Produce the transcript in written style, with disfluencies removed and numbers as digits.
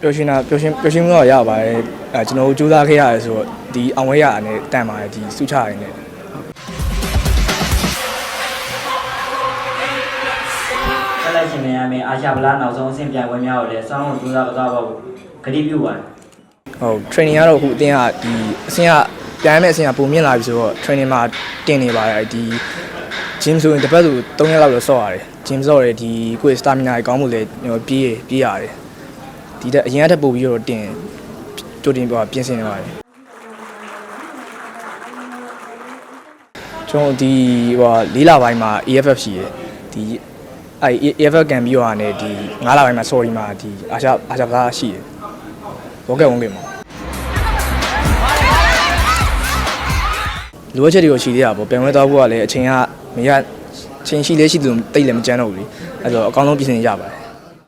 ပျော်ရွှင်မှုတော့ရပါတယ်ကျွန်တော်တို့ကြိုးစားခဲ့ရတယ်ဆိုတော့ဒီအောင်ဝဲရတာနဲ့တန်ပါတယ်ဒီစုချရနေတယ်ဆက်လက်ရှင်နေရမယ်အာရှဗလာနောက်ဆုံးအဆင့်ပြိုင်ပွဲများကိုလည်းစောင်းကြိုးစားကြဖို့ကတိပြုပါတယ်ဟုတ် training ကတော့အခုအတင်းကဒီအဆင့်ကပြိုင်မဲ့အဆင့်ကပုံမြင့်လာပြီဆိုတော့ training မှာတင်နေပါတယ်ဒီ gym ဆိုရင်တစ်ပတ်ဆို3ရက်လောက်တော့ဆော့ရတယ် gym ဆော့ရတယ်ဒီကိုယ် stamina ကြီးကောင်းမှုလည်းပြေးရတယ်ဒီတက်အရင်ကထပ်ပို့ပြီးတော့တင်ကြိုတင်ပြပြင်ဆင်နေပါတယ်ကျွန်တော်ဒီ4လပိုင်းမှာ AFF ရှိတယ်ဒီAFF ကန်ပြီးတော့ကနေဒီ9လပိုင်းမှာ sorry မှာဒီအာရှဖလားရှိတယ်ဝန်ကမှာလိုအပ်ချက်တွေကိုရှိသေးတာပေါ့ပြန်ဝဲသွားဖို့ကလည်းအချိန်ကမရချင်းရှိသေးရှိသူတိတ်လည်းမကြမ်းတော့ဘူးလေအဲ့တော့အကောင်းဆုံးပြင်ဆင်ရပါတယ်